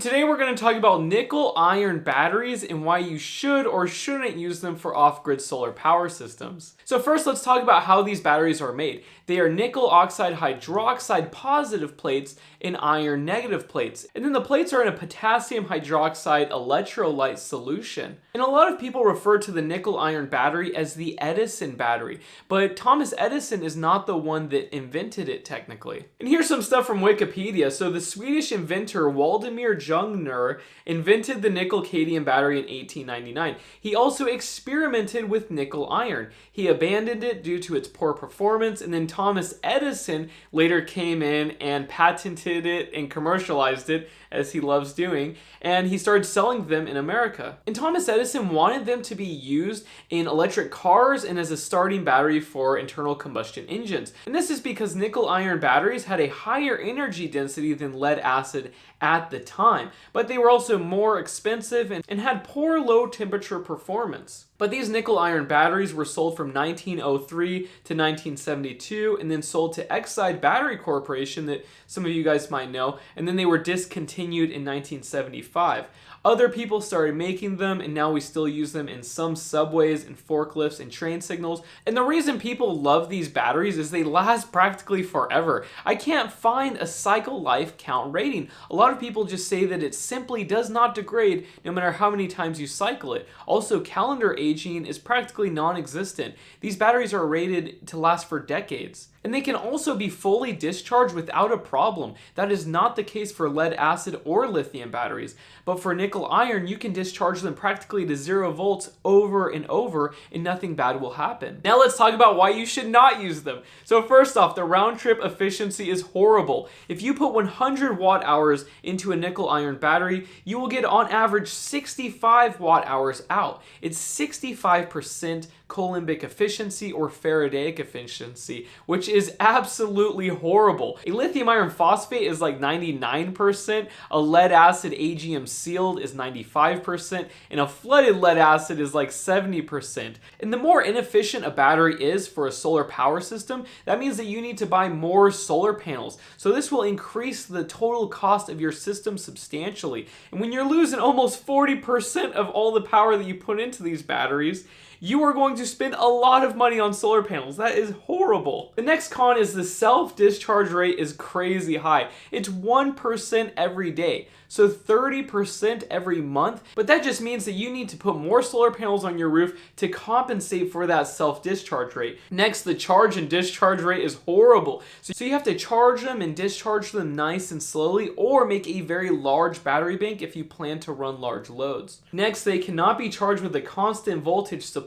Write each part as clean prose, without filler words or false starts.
today we're going to talk about nickel-iron batteries and why you should or shouldn't use them for off-grid solar power systems. So first, let's talk about how these batteries are made. They are nickel oxide hydroxide positive plates and iron negative plates. And then the plates are in a potassium hydroxide electrolyte solution. And a lot of people refer to the nickel-iron battery as the Edison battery, but Thomas Edison is not the one that invented it technically. And here's some stuff from Wikipedia. So the Swedish inventor Waldemar Jungner invented the nickel-cadmium battery in 1899. He also experimented with nickel-iron. He abandoned it due to its poor performance, and then Thomas Edison later came in and patented it and commercialized it, as he loves doing, and he started selling them in America. And Thomas Edison wanted them to be used in electric cars and as a starting battery for internal combustion engines. And this is because nickel-iron batteries had a higher energy density than lead acid at the time, but they were also more expensive and had poor low temperature performance. But these nickel-iron batteries were sold from 1903 to 1972 and then sold to Exide Battery Corporation, that some of you guys might know, and then they were discontinued in 1975. Other people started making them, and now we still use them in some subways and forklifts and train signals. And the reason people love these batteries is they last practically forever. I can't find a cycle life count rating. A lot of people just say that it simply does not degrade no matter how many times you cycle it. Also, calendar aging is practically non-existent. These batteries are rated to last for decades. And they can also be fully discharged without a problem. That is not the case for lead acid or lithium batteries. But for nickel iron, you can discharge them practically to 0 volts over and over and nothing bad will happen. Now let's talk about why you should not use them. So first off, the round trip efficiency is horrible. If you put 100 watt hours into a nickel iron battery, you will get on average 65 watt hours out. It's 65% coulombic efficiency or Faradaic efficiency, which is absolutely horrible. A lithium iron phosphate is like 99%, a lead acid AGM sealed is 95%, and a flooded lead acid is like 70%. And the more inefficient a battery is for a solar power system, that means that you need to buy more solar panels. So this will increase the total cost of your system substantially. And when you're losing almost 40% of all the power that you put into these batteries, you are going to spend a lot of money on solar panels. That is horrible. The next con is the self-discharge rate is crazy high. It's 1% every day, so 30% every month. But that just means that you need to put more solar panels on your roof to compensate for that self-discharge rate. Next, the charge and discharge rate is horrible. So you have to charge them and discharge them nice and slowly, or make a very large battery bank if you plan to run large loads. Next, they cannot be charged with a constant voltage supply,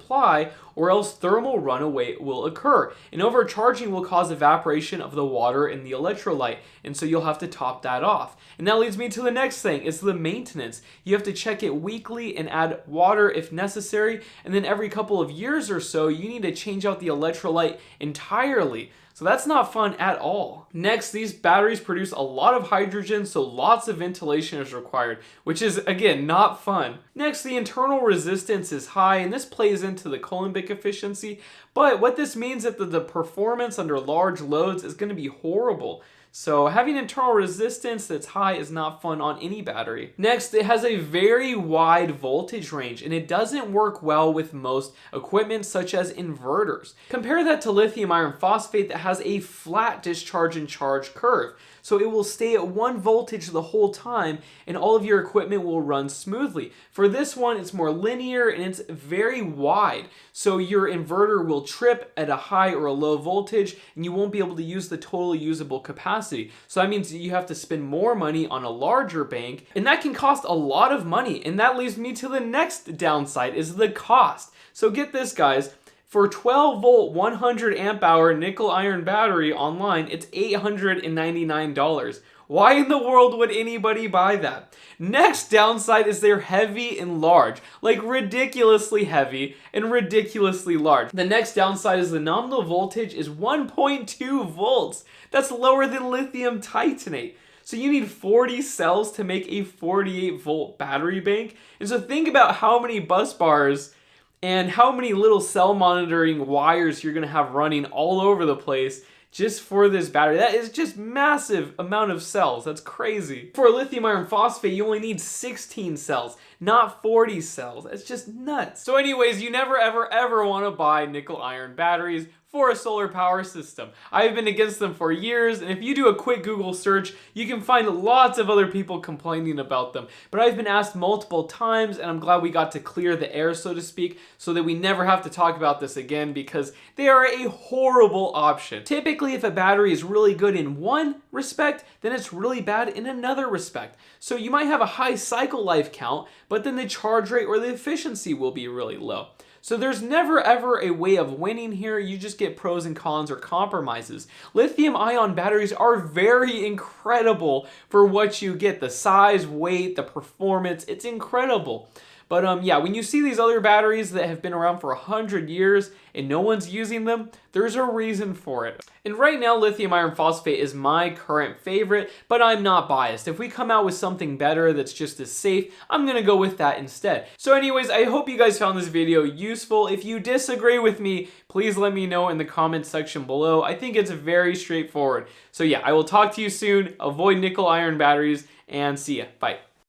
or else thermal runaway will occur. And overcharging will cause evaporation of the water in the electrolyte, and so you'll have to top that off. And that leads me to the next thing, is the maintenance. You have to check it weekly and add water if necessary, and then every couple of years or so, you need to change out the electrolyte entirely. So that's not fun at all. Next, these batteries produce a lot of hydrogen, so lots of ventilation is required, which is, again, not fun. Next, the internal resistance is high, and this plays into the coulombic efficiency, but what this means is that the performance under large loads is going to be horrible. So having internal resistance that's high is not fun on any battery. Next, it has a very wide voltage range, and it doesn't work well with most equipment such as inverters. Compare that to lithium iron phosphate that has a flat discharge and charge curve. So it will stay at 1 voltage the whole time, and all of your equipment will run smoothly. For this one, it's more linear and it's very wide. So your inverter will trip at a high or a low voltage, and you won't be able to use the total usable capacity. So that means you have to spend more money on a larger bank, and that can cost a lot of money. And that leads me to the next downside, is the cost. So get this, guys. For 12 volt 100 amp hour nickel iron battery online, it's $899. Why in the world would anybody buy that? Next downside is they're heavy and large, like ridiculously heavy and ridiculously large. The next downside is the nominal voltage is 1.2 volts. That's lower than lithium titanate. So you need 40 cells to make a 48 volt battery bank. And so think about how many bus bars and how many little cell monitoring wires you're going to have running all over the place just for this battery. That is just massive amount of cells. That's crazy. For a lithium iron phosphate, you only need 16 cells, not 40 cells. That's just nuts. So anyways, you never ever want to buy nickel iron batteries for a solar power system. I've been against them for years, and if you do a quick Google search, you can find lots of other people complaining about them. But I've been asked multiple times, and I'm glad we got to clear the air, so to speak, so that we never have to talk about this again, because they are a horrible option. Typically, if a battery is really good in one respect, then it's really bad in another respect. So you might have a high cycle life count, but then the charge rate or the efficiency will be really low. So there's never ever a way of winning here. You just get pros and cons or compromises. Lithium ion batteries are very incredible for what you get. The size, weight, the performance, it's incredible. But yeah, when you see these other batteries that have been around for 100 years and no one's using them, there's a reason for it. And right now, lithium iron phosphate is my current favorite, but I'm not biased. If we come out with something better that's just as safe, I'm gonna go with that instead. So anyways, I hope you guys found this video useful. If you disagree with me, please let me know in the comments section below. I think it's very straightforward. So yeah, I will talk to you soon. Avoid nickel iron batteries, and see ya. Bye.